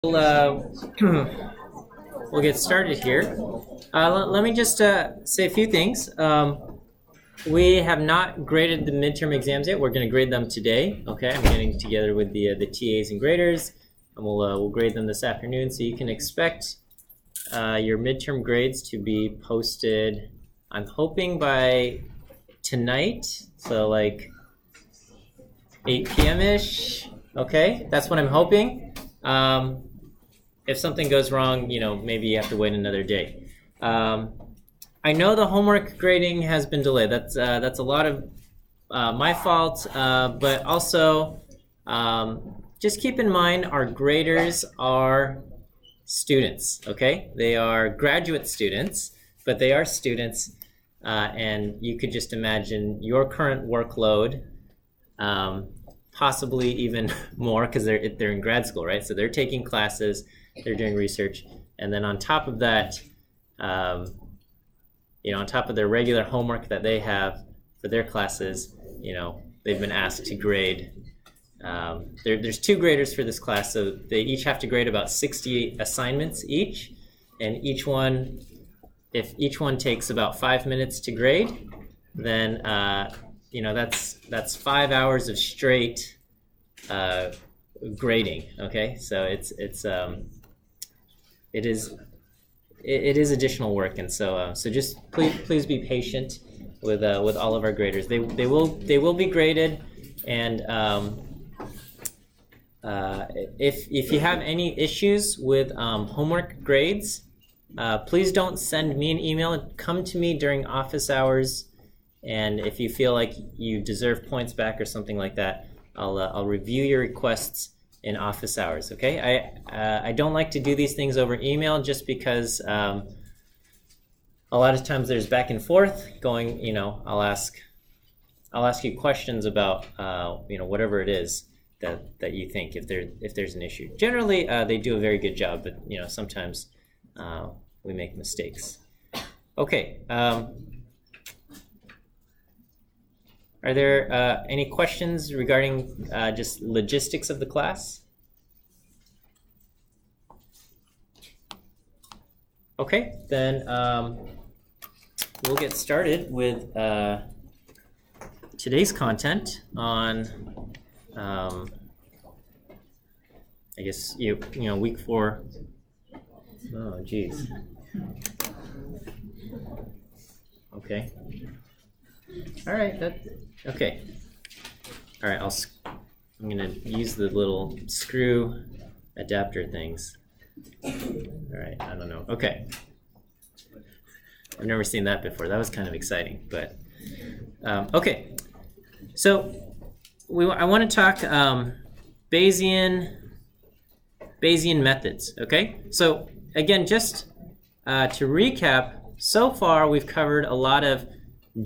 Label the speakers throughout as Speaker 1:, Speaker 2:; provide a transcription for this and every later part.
Speaker 1: We'll, we'll get started here. Let me just say a few things. We have not graded the midterm exams yet. We're going to grade them today. Okay, I'm getting together with the TAs and graders, and we'll grade them this afternoon. So you can expect your midterm grades to be posted, I'm hoping, by tonight. So like 8 p.m.-ish. Okay, that's what I'm hoping. If something goes wrong, maybe you have to wait another day. I know the homework grading has been delayed. That's a lot of my fault, but also just keep in mind our graders are students, okay? They are graduate students, but they are students, and you could just imagine your current workload, possibly even more because they're in grad school, right? So they're taking classes, they're doing research, and then on top of that, on top of their regular homework that they have for their classes, they've been asked to grade. There's 2 graders for this class, so they each have to grade about 60 assignments each, and if each one takes about 5 minutes to grade, then that's 5 hours of straight grading. Okay, so it is additional work, and so just please be patient with all of our graders. They will be graded, and if you have any issues with homework grades, please don't send me an email. Come to me during office hours, and if you feel like you deserve points back or something like that, I'll review your requests in office hours. Okay, I don't like to do these things over email just because a lot of times there's back and forth going. I'll ask you questions about whatever it is that you think, if there's an issue. Generally they do a very good job, but sometimes we make mistakes. Okay. Are there any questions regarding just logistics of the class? Okay, then we'll get started with today's content on, I guess, week 4. Oh, geez. Okay. All right, okay. All right, I'm gonna use the little screw adapter things. All right, I don't know. Okay. I've never seen that before. That was kind of exciting, but okay. So I want to talk Bayesian methods. Okay. So again, just to recap, so far we've covered a lot of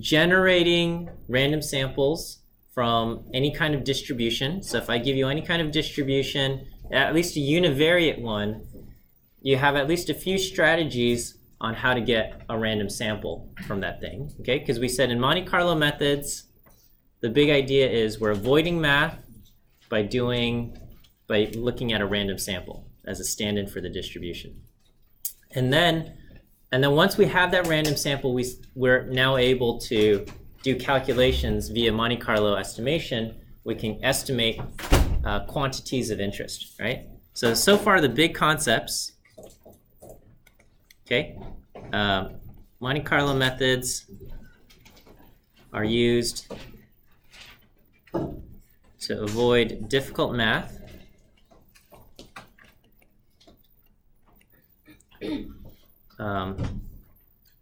Speaker 1: generating random samples from any kind of distribution. So if I give you any kind of distribution, at least a univariate one, you have at least a few strategies on how to get a random sample from that thing. Okay, because we said in Monte Carlo methods, the big idea is we're avoiding math by looking at a random sample as a stand-in for the distribution. And then once we have that random sample, we're now able to do calculations via Monte Carlo estimation. We can estimate quantities of interest, right? So far the big concepts, okay? Monte Carlo methods are used to avoid difficult math.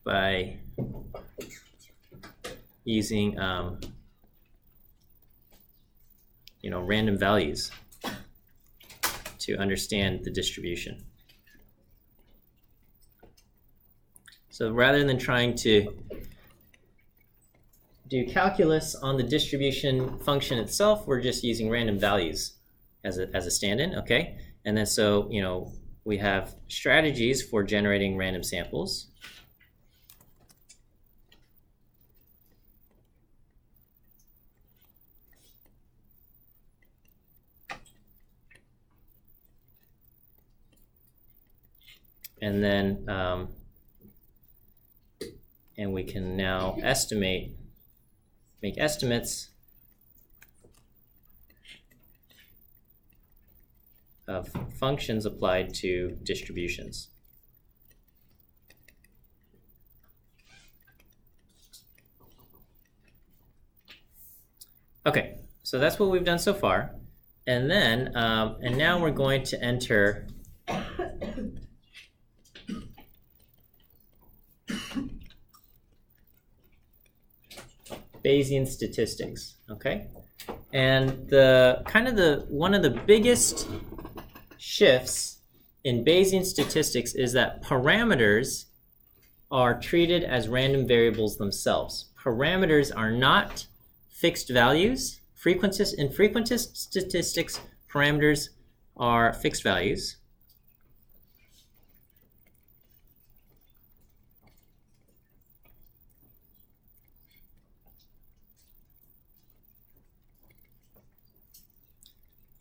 Speaker 1: By using random values to understand the distribution. So rather than trying to do calculus on the distribution function itself, we're just using random values as a stand-in. Okay, and then we have strategies for generating random samples. and then and we can now make estimates of functions applied to distributions. Okay, so that's what we've done so far. And then, and now we're going to enter Bayesian statistics, okay? And one of the biggest shifts in Bayesian statistics is that parameters are treated as random variables themselves. Parameters are not fixed values. In frequentist statistics, parameters are fixed values.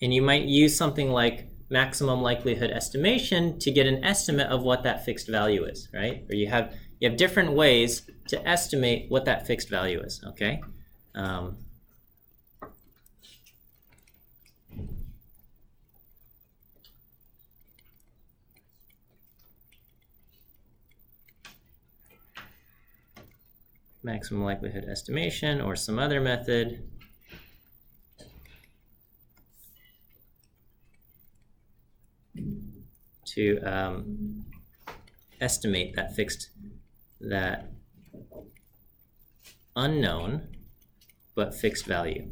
Speaker 1: And you might use something like maximum likelihood estimation to get an estimate of what that fixed value is, right? Or you have different ways to estimate what that fixed value is, okay? Maximum likelihood estimation or some other method to estimate that unknown but fixed value.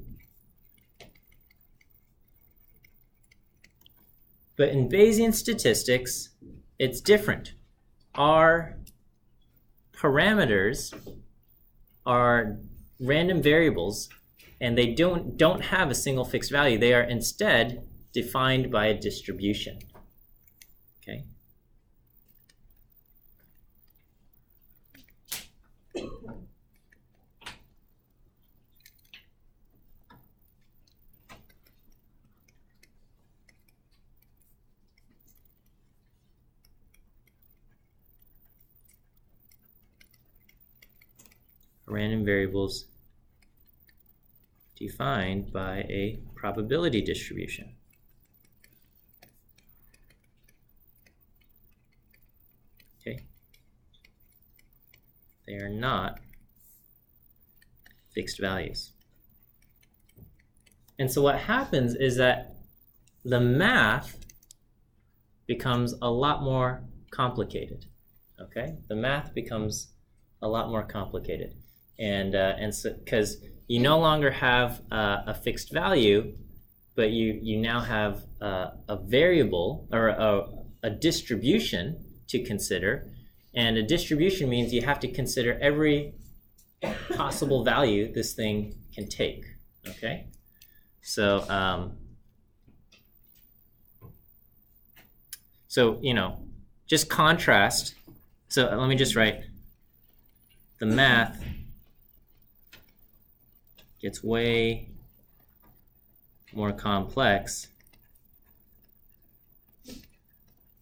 Speaker 1: But in Bayesian statistics, it's different. Our parameters are random variables, and they don't have a single fixed value. They are instead defined by a distribution. Okay. Random variables defined by a probability distribution. Okay. They are not fixed values. And so what happens is that the math becomes a lot more complicated. Okay? The math becomes a lot more complicated. And so because you no longer have a fixed value, but you now have a variable or a distribution to consider. And a distribution means you have to consider every possible value this thing can take. Okay, so just contrast. So let me just write the math gets way more complex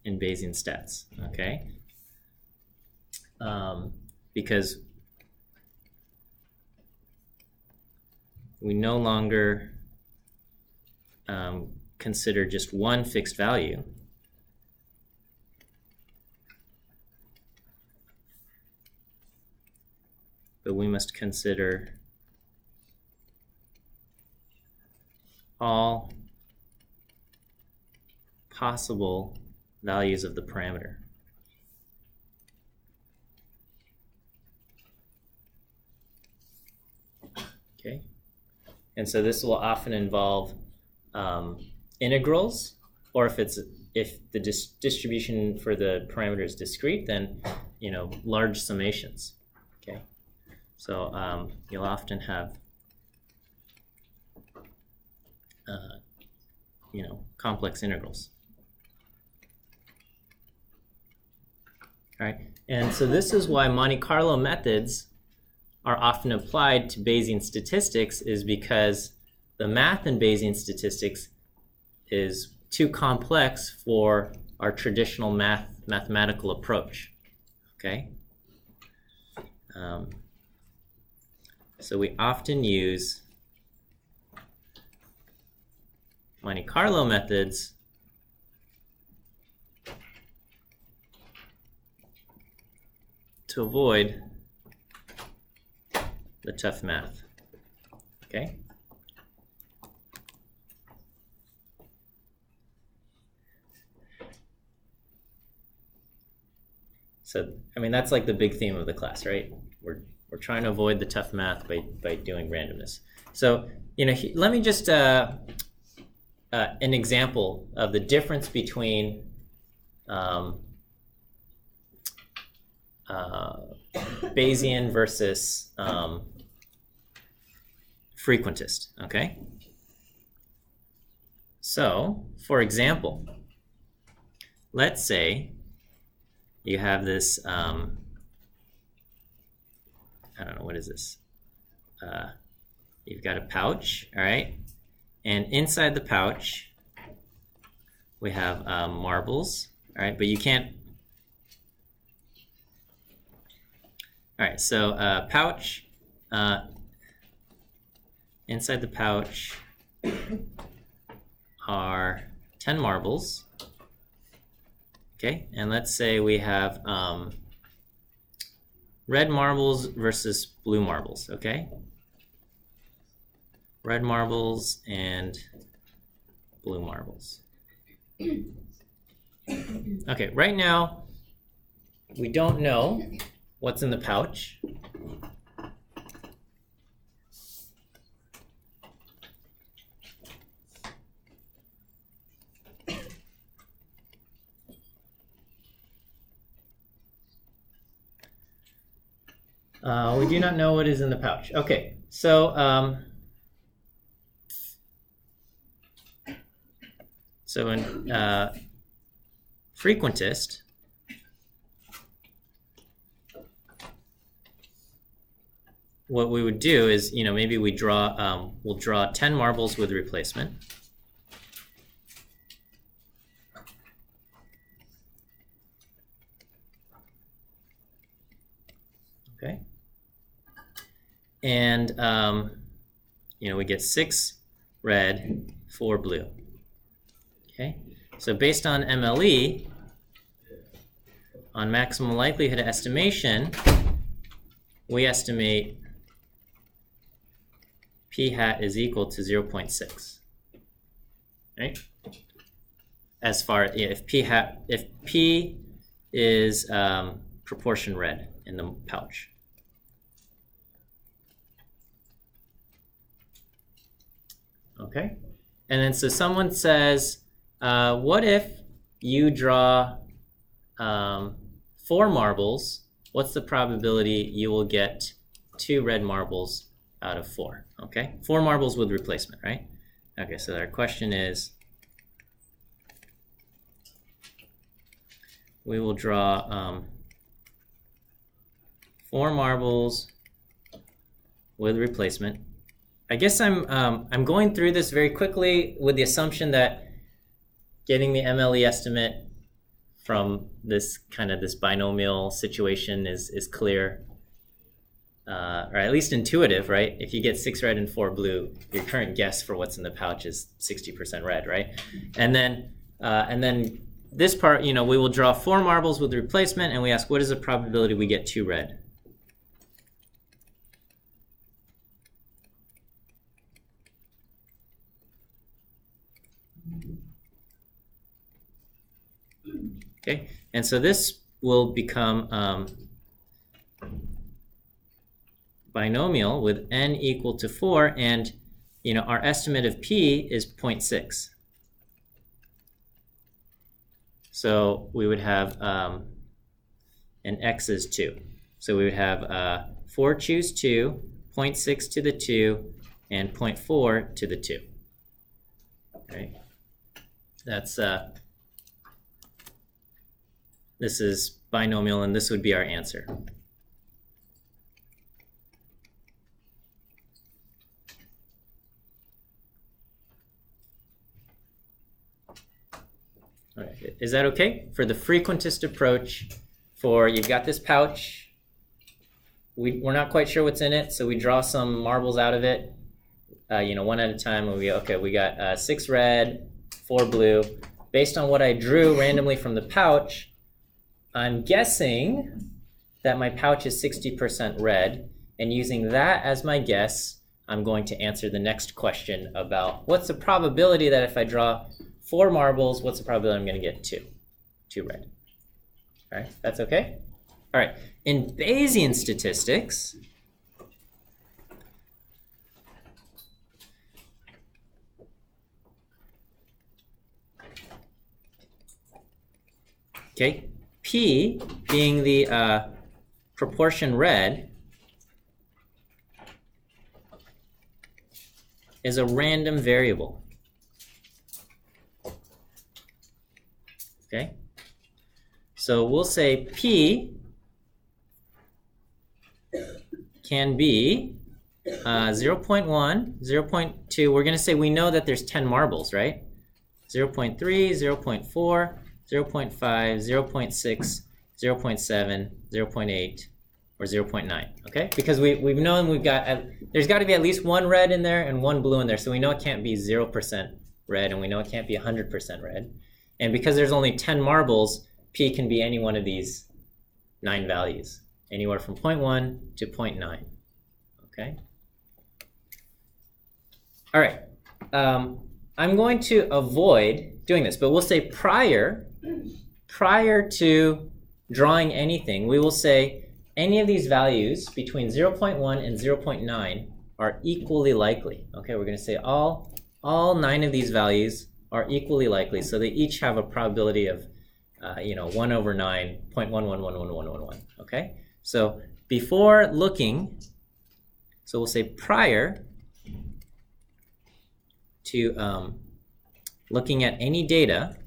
Speaker 1: in Bayesian stats, okay? Because we no longer consider just one fixed value. But we must consider all possible values of the parameter. Okay, and so this will often involve integrals, or if the distribution for the parameter is discrete, then large summations. Okay, so you'll often have complex integrals. All right, and so this is why Monte Carlo methods are often applied to Bayesian statistics, is because the math in Bayesian statistics is too complex for our traditional math mathematical approach. Okay. So we often use Monte Carlo methods to avoid the tough math. Okay? So, I mean, that's like the big theme of the class, right? We're trying to avoid the tough math by doing randomness. So, let me just an example of the difference between Bayesian versus frequentist, okay? So, for example, let's say you have this, I don't know, what is this? You've got a pouch, all right? And inside the pouch, we have marbles, all right? But you can't. All right, so pouch, inside the pouch are 10 marbles, okay? And let's say we have red marbles versus blue marbles, okay? Red marbles and blue marbles. Okay, right now, we don't know what's in the pouch. We do not know what is in the pouch. Okay, so in Frequentist, what we would do is, maybe we draw, we'll draw 10 marbles with replacement. Okay. And, we get 6 red, 4 blue. Okay. So based on MLE, on maximum likelihood estimation, we estimate p hat is equal to 0.6. Right? As far as if p is proportion red in the pouch. Okay, and then so someone says, what if you draw 4 marbles? What's the probability you will get 2 red marbles out of 4? Okay, 4 marbles with replacement, right? Okay, so our question is, we will draw 4 marbles with replacement. I guess I'm going through this very quickly with the assumption that getting the MLE estimate from this binomial situation is clear, or at least intuitive, right? If you get 6 red and 4 blue, your current guess for what's in the pouch is 60% red, right? And then this part, we will draw 4 marbles with replacement, and we ask, what is the probability we get 2 red? Okay, and so this will become binomial with n equal to 4, and our estimate of p is 0.6. So we would have and x is 2. So we would have 4 choose 2, 0.6 to the 2, and 0.4 to the 2. Okay, that's this is binomial, and this would be our answer. All right, good. Is that okay? For the frequentist approach, for you've got this pouch, we're not quite sure what's in it, so we draw some marbles out of it, one at a time, and we got 6 red, 4 blue. Based on what I drew randomly from the pouch, I'm guessing that my pouch is 60% red, and using that as my guess, I'm going to answer the next question about what's the probability that if I draw 4 marbles, what's the probability I'm going to get 2 red? All right, that's okay? All right, in Bayesian statistics, okay, P being the proportion red is a random variable. Okay, so we'll say P can be 0.1, 0.2. We're going to say we know that there's 10 marbles, right? 0.3, 0.4, 0.5, 0.6, 0.7, 0.8, or 0.9, okay? Because we've known there's got to be at least 1 red in there and 1 blue in there, so we know it can't be 0% red, and we know it can't be 100% red. And because there's only 10 marbles, P can be any one of these 9 values, anywhere from 0.1 to 0.9, okay? All right, I'm going to avoid doing this, but we'll say prior to drawing anything, we will say any of these values between 0.1 and 0.9 are equally likely. Okay, we're going to say all 9 of these values are equally likely, so they each have a probability of 1 over 9, 0.1111111. Okay, so before looking, so we'll say prior to looking at any data,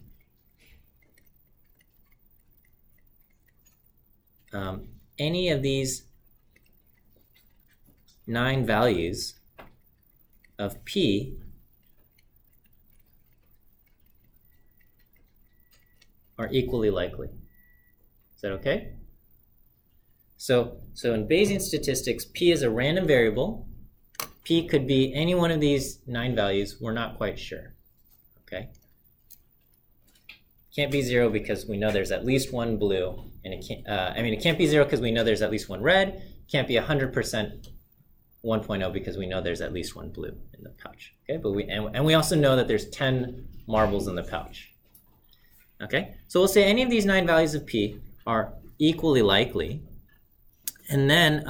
Speaker 1: any of these 9 values of P are equally likely. Is that okay? So in Bayesian statistics, P is a random variable. P could be any one of these 9 values. We're not quite sure. Okay? Can't be 0 because we know there's at least 1 blue, and it can't. It can't be 0 because we know there's at least 1 red. Can't be 100% 1.0 because we know there's at least 1 blue in the pouch. Okay, but we also know that there's 10 marbles in the pouch. Okay, so we'll say any of these 9 values of P are equally likely, and then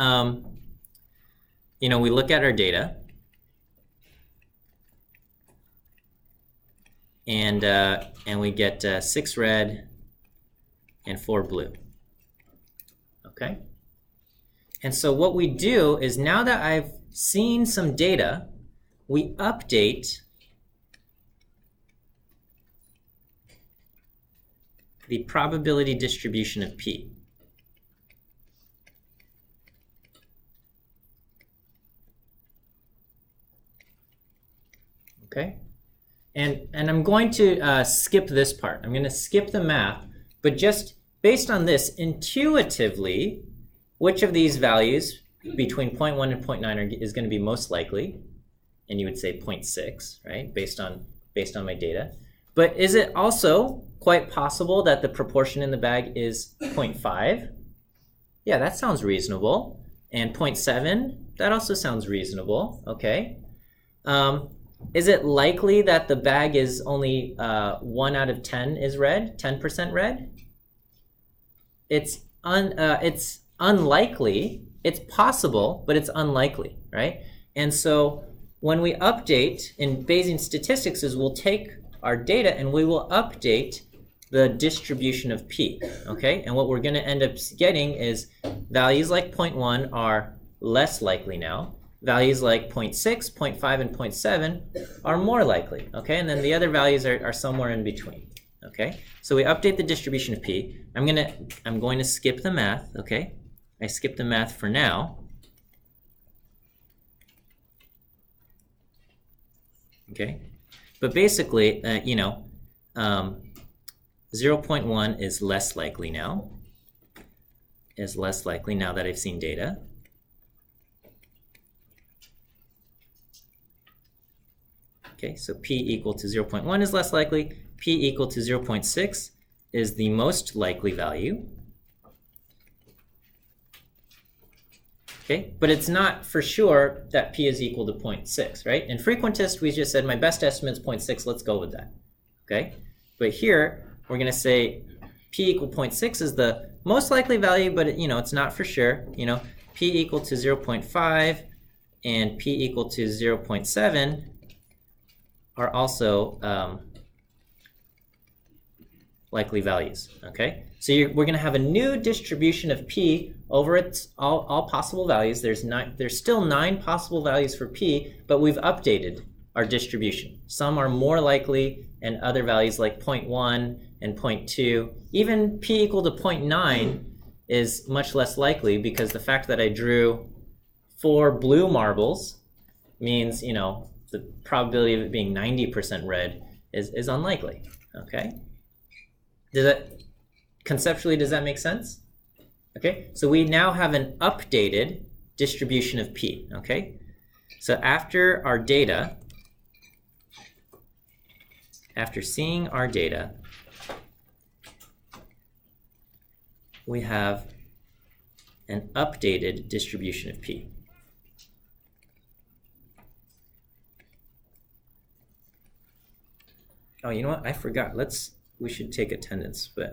Speaker 1: we look at our data, and we get 6 red and 4 blue. Okay, and so what we do is, now that I've seen some data, we update the probability distribution of P. Okay, and I'm going to skip this part. I'm going to skip the math, but just based on this, intuitively, which of these values between 0.1 and 0.9 is going to be most likely? And you would say 0.6, right? Based on my data. But is it also quite possible that the proportion in the bag is 0.5? Yeah, that sounds reasonable. And 0.7, that also sounds reasonable. Okay. Is it likely that the bag is only 1 out of 10 is red, 10% red? It's unlikely. It's possible, but it's unlikely, right? And so when we update in Bayesian statistics, is we'll take our data and we will update the distribution of P, okay? And what we're going to end up getting is values like 0.1 are less likely now. Values like 0.6, 0.5, and 0.7 are more likely, okay? And then the other values are somewhere in between, okay? So we update the distribution of P. I'm going to skip the math, okay? I skipped the math for now. Okay, but basically, 0.1 is less likely now. Is less likely now that I've seen data. Okay, so p equal to 0.1 is less likely. P equal to 0.6 is the most likely value. Okay, but it's not for sure that p is equal to 0.6, right? In Frequentist, we just said my best estimate is 0.6, let's go with that. Okay, but here we're going to say p equal 0.6 is the most likely value, but it's not for sure. P equal to 0.5 and p equal to 0.7 are also likely values. Okay, so we're going to have a new distribution of p over its all possible values. There's still 9 possible values for p, but we've updated our distribution. Some are more likely, and other values like 0.1 and 0.2, even p equal to 0.9 is much less likely, because the fact that I drew 4 blue marbles means the probability of it being 90% red is unlikely. Okay, conceptually, does that make sense? Okay, so we now have an updated distribution of p. Okay, so after our data, after seeing our data, we have an updated distribution of p. Oh, you know what? I forgot. We should take attendance, but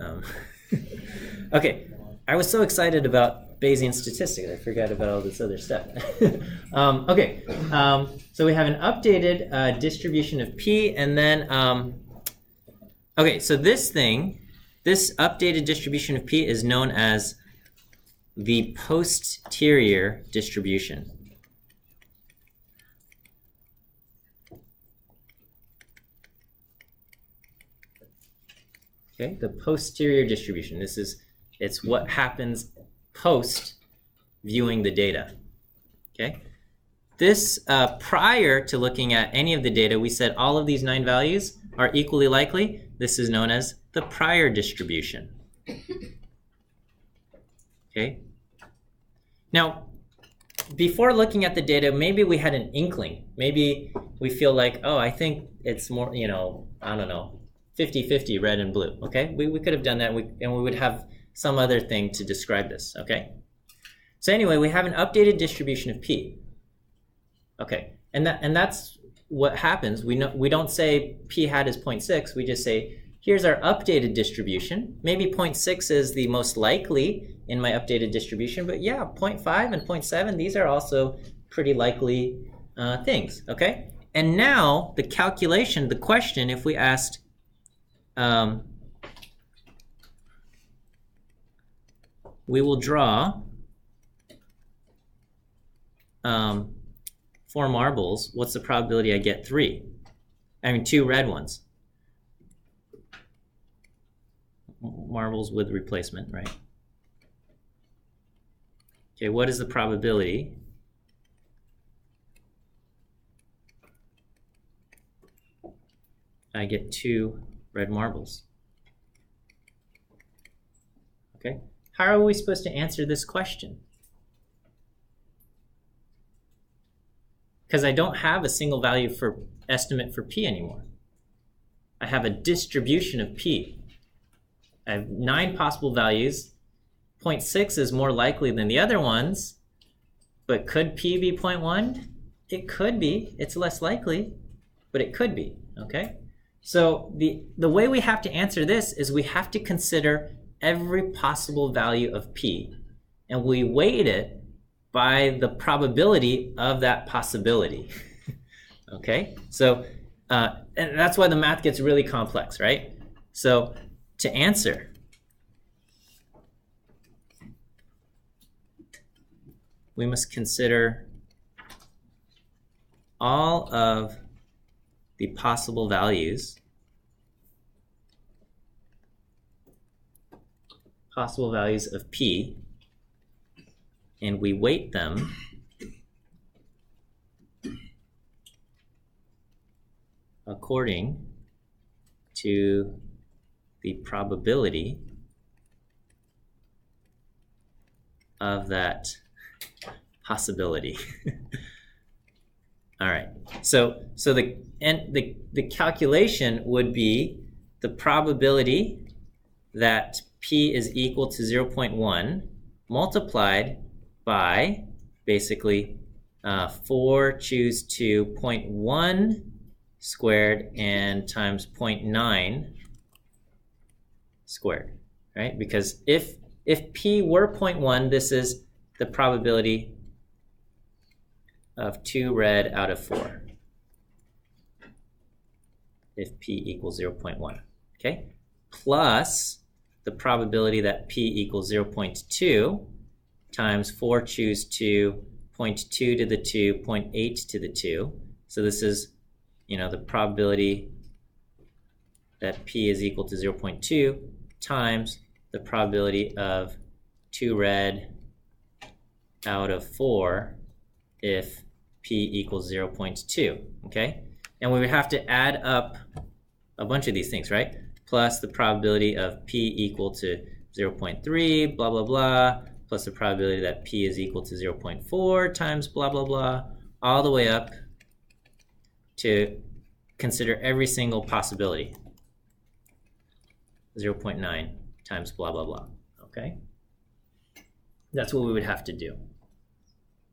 Speaker 1: okay. I was so excited about Bayesian Statistics, I forgot about all this other stuff. Okay, so we have an updated distribution of p, and then, okay, so this updated distribution of p is known as the posterior distribution. Okay, the posterior distribution. It's what happens post viewing the data. Okay, this prior to looking at any of the data, we said all of these 9 values are equally likely. This is known as the prior distribution. Okay. Now, before looking at the data, maybe we had an inkling. Maybe we feel like, oh, I think it's more, I don't know, 50-50 red and blue. Okay, we could have done that, and we would have some other thing to describe this. Okay, so anyway, we have an updated distribution of p. Okay, and that's what happens. We don't say p hat is 0.6. We just say here's our updated distribution. Maybe 0.6 is the most likely in my updated distribution, but yeah, 0.5 and 0.7, these are also pretty likely things. Okay, and now the calculation, the question, if we asked we will draw 4 marbles. What's the probability I get 3? I mean 2 red ones. Marbles with replacement, right? Okay, what is the probability I get 2 red marbles? Okay, how are we supposed to answer this question? Because I don't have a single value for estimate for p anymore. I have a distribution of p. I have 9 possible values. 0.6 is more likely than the other ones, but could p be 0.1? It could be. It's less likely, but it could be. Okay, so the way we have to answer this is we have to consider every possible value of p, and we weight it by the probability of that possibility. Okay, so and that's why the math gets really complex, right? So to answer, we must consider all of the possible values of p, and we weight them according to the probability of that possibility. All right. So the calculation would be the probability that p is equal to 0.1 multiplied by basically 4 choose 2 0.1 squared and times 0.9 squared, right? Because if p were 0.1, this is the probability of 2 red out of 4 if p equals 0.1, okay? Plus the probability that p equals 0.2 times 4 choose 2, 0.2 to the 2, 0.8 to the 2. So this is, the probability that p is equal to 0.2 times the probability of 2 red out of 4 if p equals 0.2, okay? And we would have to add up a bunch of these things, right? Plus the probability of p equal to 0.3, blah, blah, blah, plus the probability that p is equal to 0.4 times blah, blah, blah, all the way up to consider every single possibility. 0.9 times blah, blah, blah, okay? That's what we would have to do.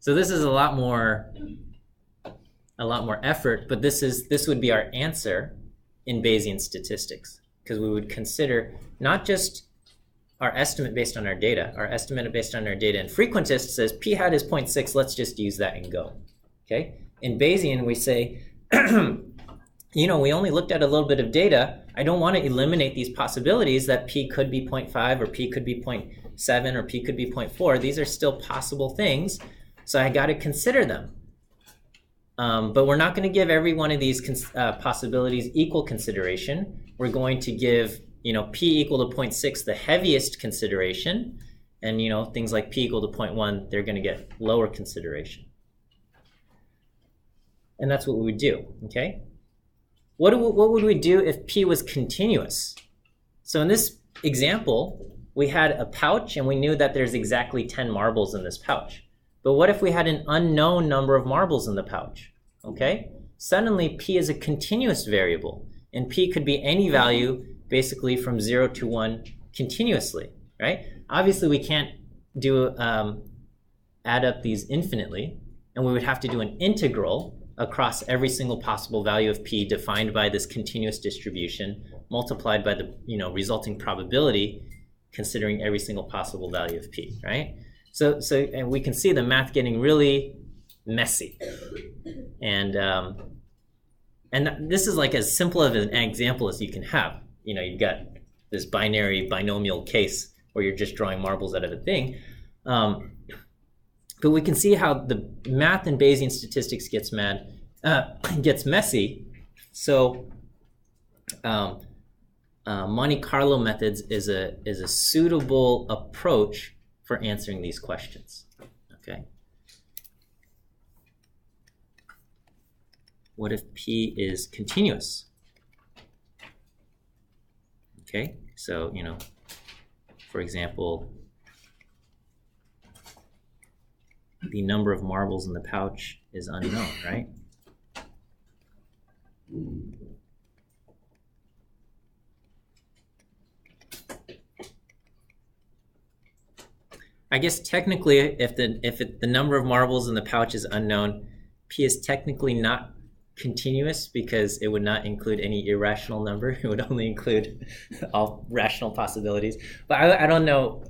Speaker 1: So this is a lot more effort, but this would be our answer in Bayesian statistics, because we would consider not just our estimate based on our data. Our estimate based on our data in Frequentist says p hat is 0.6, let's just use that and go, okay? In Bayesian, we say, we only looked at a little bit of data. I don't want to eliminate these possibilities that p could be 0.5 or p could be 0.7 or p could be 0.4. These are still possible things, so I got to consider them. But we're not going to give every one of these possibilities equal consideration. We're going to give, p equal to 0.6 the heaviest consideration, and things like p equal to 0.1, they're going to get lower consideration. And that's what we would do, okay? What would we do if p was continuous? So in this example, we had a pouch and we knew that there's exactly 10 marbles in this pouch. But what if we had an unknown number of marbles in the pouch, okay? Suddenly p is a continuous variable, and p could be any value basically from 0 to 1 continuously, right? Obviously we can't do add up these infinitely, and we would have to do an integral across every single possible value of p defined by this continuous distribution multiplied by the resulting probability considering every single possible value of p, right? So and we can see the math getting really messy, and this is like as simple of an example as you can have. You've got this binary binomial case where you're just drawing marbles out of a thing, but we can see how the math in Bayesian statistics gets messy. So Monte Carlo methods is a suitable approach for answering these questions, okay? What if p is continuous? Okay, so, for example, the number of marbles in the pouch is unknown, right? I guess technically, if the number of marbles in the pouch is unknown, p is technically not continuous because it would not include any irrational number. It would only include all rational possibilities. But I don't know.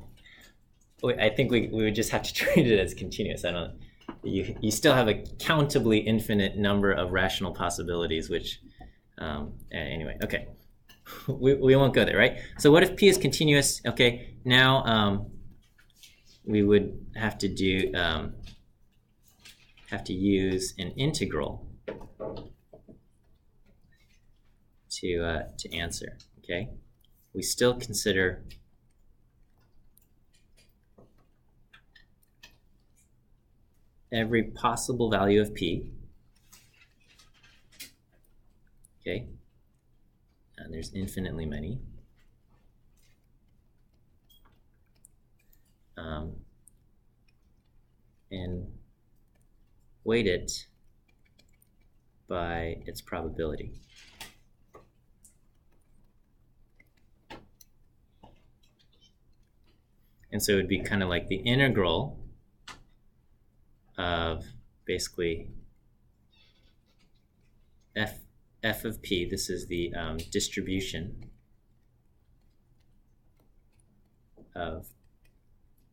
Speaker 1: I think we would just have to treat it as continuous. I don't. You still have a countably infinite number of rational possibilities, which anyway. Okay, we won't go there, right? So what if p is continuous? Okay, now we would have to do use an integral to answer. Okay, we still consider every possible value of p. Okay, and there's infinitely many. weight it by its probability. And so it would be kind of like the integral of basically f of p. This is the distribution of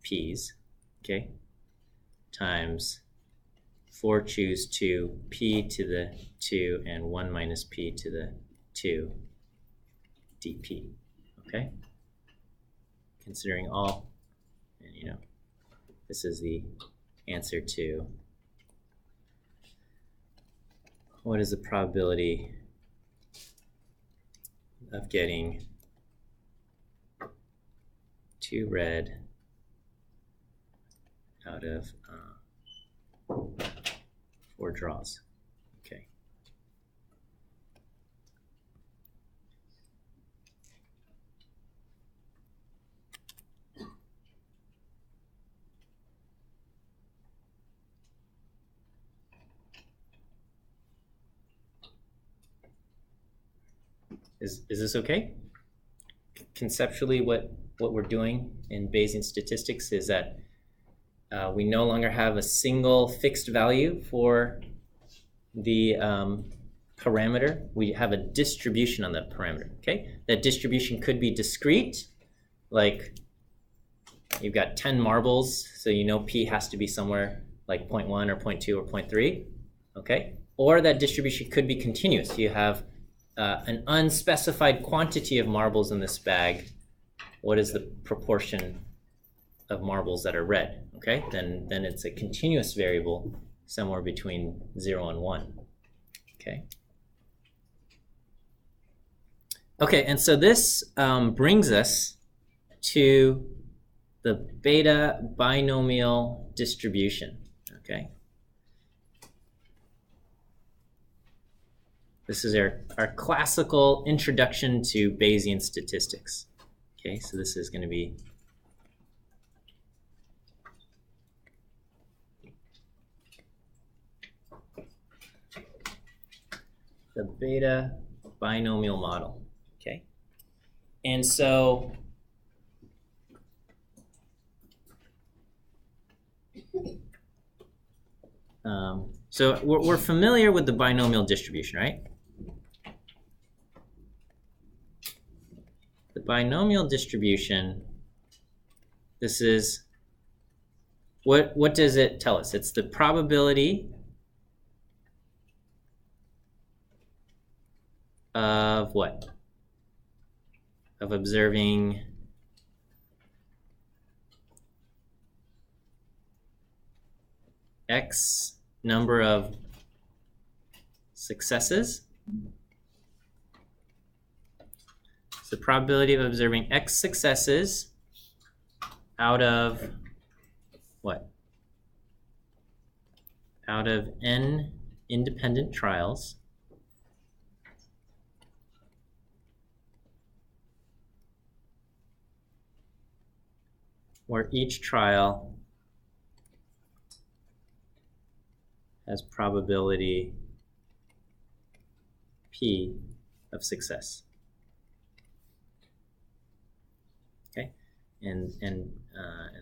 Speaker 1: p's, okay, times 4 choose 2 p to the 2 and 1 minus p to the 2 dp, okay? Considering all, and you know, this is the answer to what is the probability of getting 2 red out of 4 draws. Okay. Is this okay? Conceptually, what we're doing in Bayesian statistics is that we no longer have a single fixed value for the parameter. We have a distribution on that parameter, okay? That distribution could be discrete, like you've got 10 marbles, so you know P has to be somewhere like 0.1 or 0.2 or 0.3, okay? Or that distribution could be continuous. You have an unspecified quantity of marbles in this bag. What is the proportion of marbles that are red? Okay, then it's a continuous variable somewhere between 0 and 1. Okay. Okay, and so this brings us to the beta binomial distribution. Okay. This is our classical introduction to Bayesian statistics. Okay, so this is going to be the beta binomial model. Okay, and so we're familiar with the binomial distribution, right? The binomial distribution, this is, what does it tell us? It's the probability of what? Of observing X number of successes. The probability of observing X successes out of what? Out of N independent trials where each trial has probability P of success. Okay, and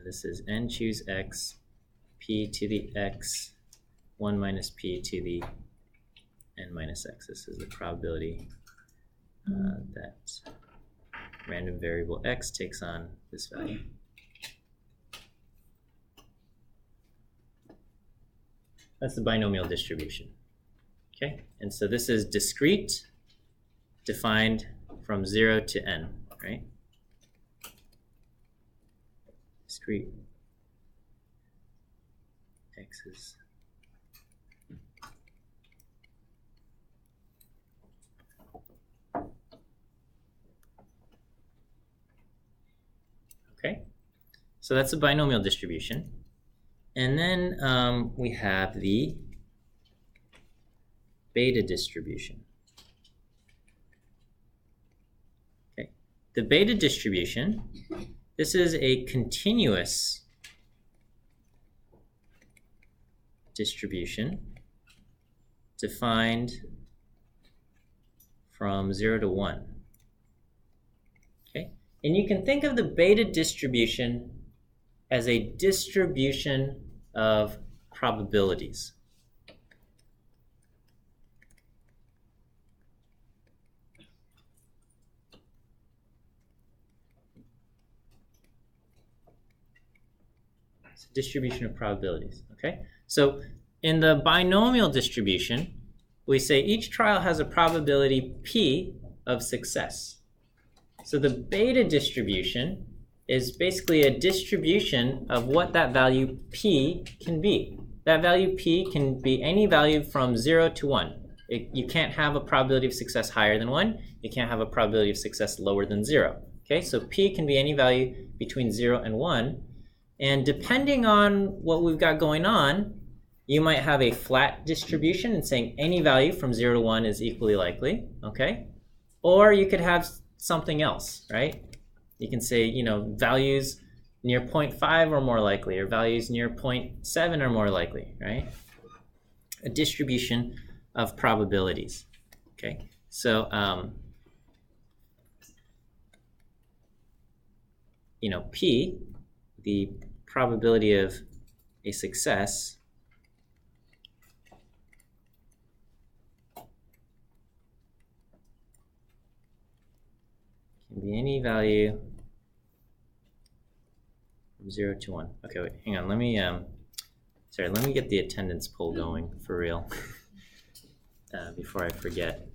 Speaker 1: this is N choose X, P to the X, 1 minus P to the N minus X. This is the probability that random variable X takes on this value. That's the binomial distribution. Okay, and so this is discrete, defined from 0 to N, right? Discrete X's. Okay, so that's a binomial distribution. And then we have the beta distribution. Okay, the beta distribution, this is a continuous distribution defined from 0 to 1. Okay? And you can think of the beta distribution as a distribution of probabilities. It's a distribution of probabilities, okay? So in the binomial distribution, we say each trial has a probability P of success. So the beta distribution is basically a distribution of what that value P can be. That value P can be any value from 0 to 1. You can't have a probability of success higher than 1. You can't have a probability of success lower than 0. Okay, so P can be any value between 0 and 1. And depending on what we've got going on, you might have a flat distribution and saying any value from 0 to 1 is equally likely, okay? Or you could have something else, right? You can say, you know, values near 0.5 are more likely, or values near 0.7 are more likely, right? A distribution of probabilities, okay? So, you know, P, the probability of a success, can be any value from 0 to 1. Okay, wait, hang on. Let me get the attendance poll going for real before I forget.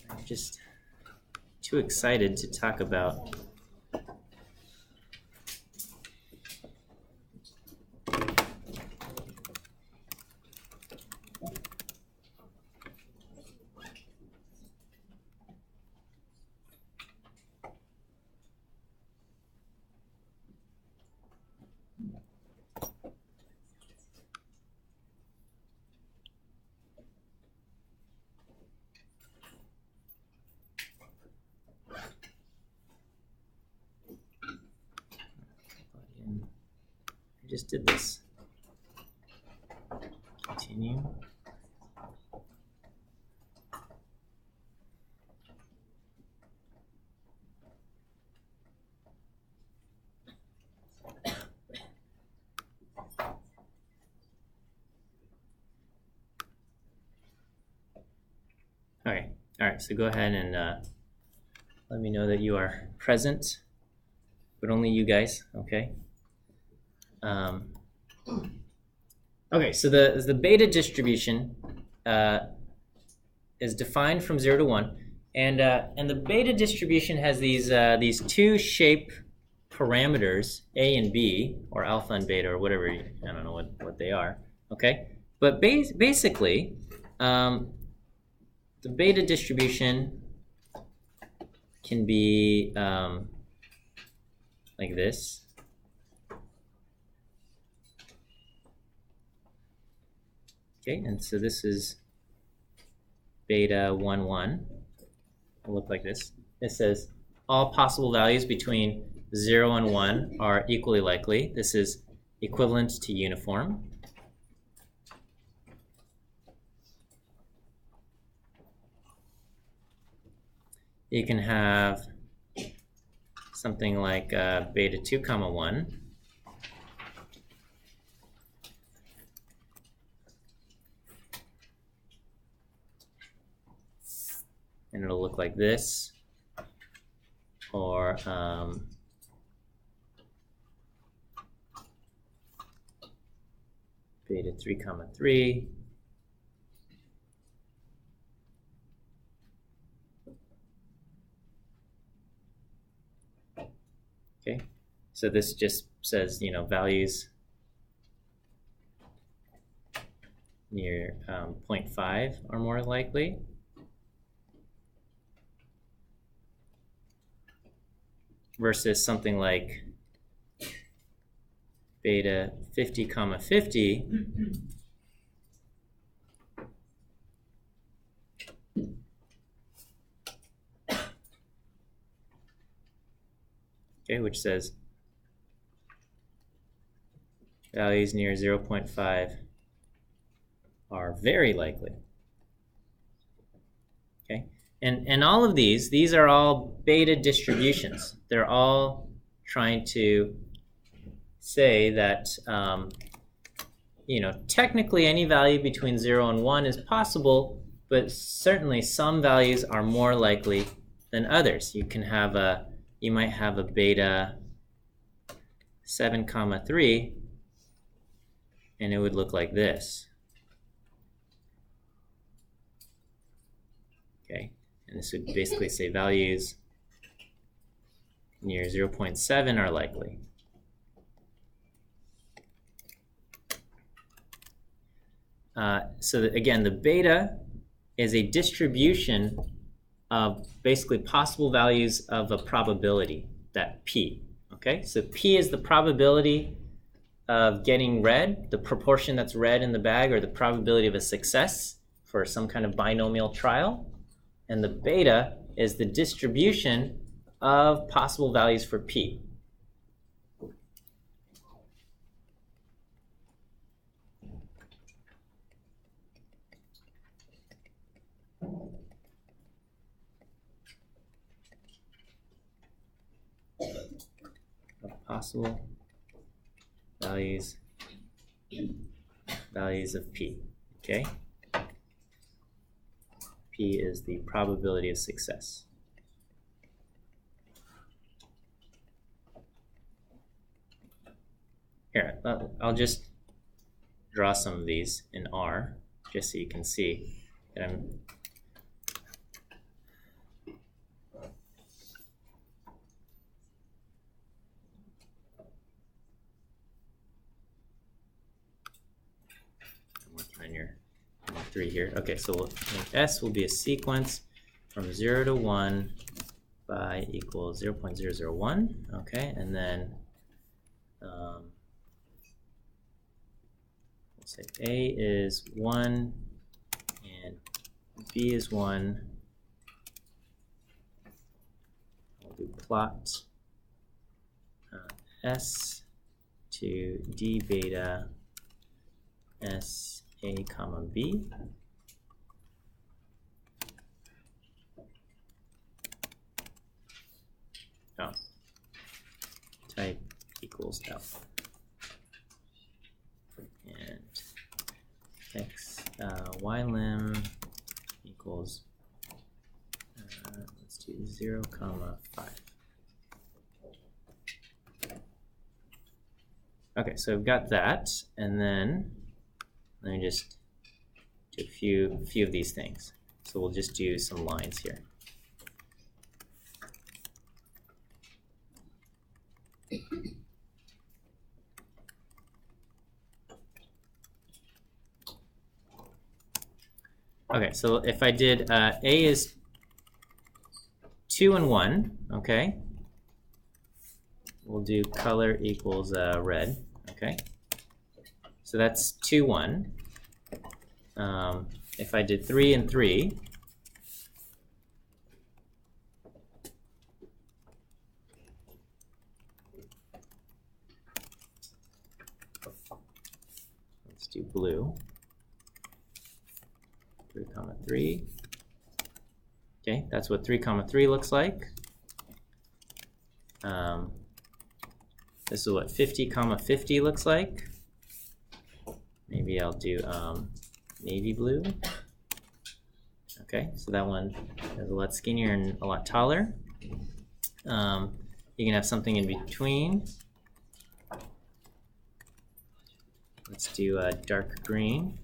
Speaker 1: I'm just too excited to talk about I just did this. Continue. Okay. All right. So go ahead and let me know that you are present, but only you guys. Okay. Okay, so the beta distribution is defined from 0 to 1, and the beta distribution has these two shape parameters, A and B, or alpha and beta, or whatever, I don't know what they are, okay? But basically, the beta distribution can be like this. Okay, and so this is beta 1, 1. It'll look like this. It says all possible values between 0 and 1 are equally likely. This is equivalent to uniform. You can have something like beta 2, 1. And it'll look like this, or beta 3, 3. Okay, so this just says, you know, values near 0.5 are more likely. Versus something like beta 50, 50. Okay, which says values near 0.5 are very likely. Okay, and all of these are all beta distributions. They're all trying to say that technically any value between 0 and 1 is possible, but certainly some values are more likely than others. You might have a beta 7, 3, and it would look like this. Okay, and this would basically say values near 0.7 are likely. So that, again, the beta is a distribution of basically possible values of a probability, that P. Okay, so P is the probability of getting red, the proportion that's red in the bag, or the probability of a success for some kind of binomial trial. And the beta is the distribution of possible values for P. Of possible values of P. Okay? P is the probability of success. Here, I'll just draw some of these in R, just so you can see that I'm working on your 3 here. Okay, so S will be a sequence from 0 to 1 by equals 0.001. Okay, and then we'll say A is 1 and B is 1. We'll do plot S to D beta S A comma B. Oh, type equals L. And X, Y lim equals, let's do 0, 5. Okay, so I've got that, and then let me just do a few of these things. So we'll just do some lines here. Okay, so if I did A is 2 and 1, okay, we'll do color equals red, okay, so that's 2, 1. If I did 3 and 3, let's do blue. 3, 3. Okay, that's what 3, 3 looks like. This is what 50, 50 looks like. Maybe I'll do navy blue. Okay, so that one is a lot skinnier and a lot taller. You can have something in between. Let's do dark green.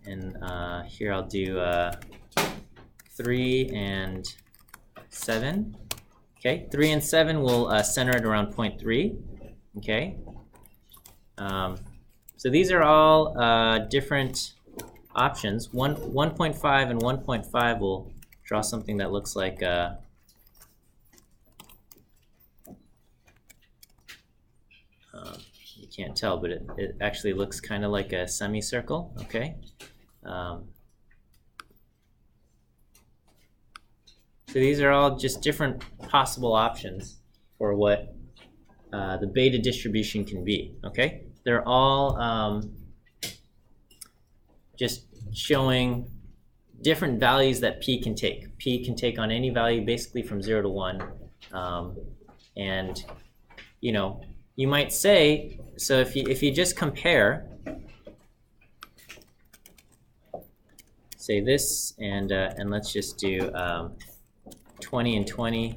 Speaker 1: And here I'll do 3 and 7. Okay, 3 and 7 will center it around 0.3. Okay. So these are all different options. 1.5 and 1.5 will draw something that looks like you can't tell, but it actually looks kind of like a semicircle. Okay. So these are all just different possible options for what the beta distribution can be. Okay, they're all just showing different values that p can take. P can take on any value basically from 0 to 1. And, you know, you might say, so if you just compare, say this, and let's just do 20 and 20.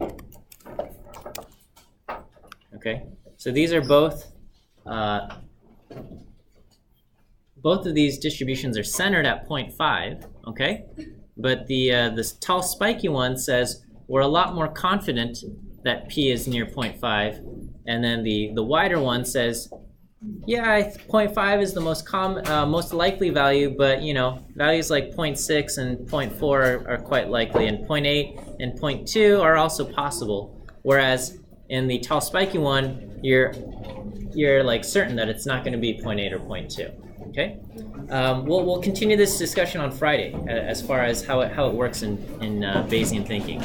Speaker 1: Okay, so these are both of these distributions are centered at 0.5. Okay, but this tall spiky one says we're a lot more confident that p is near 0.5, and then the wider one says, yeah, 0.5 is the most likely value, but you know, values like 0.6 and 0.4 are quite likely, and 0.8 and 0.2 are also possible. Whereas in the tall spiky one, you're like certain that it's not going to be 0.8 or 0.2. Okay, we'll continue this discussion on Friday as far as how it works in Bayesian thinking.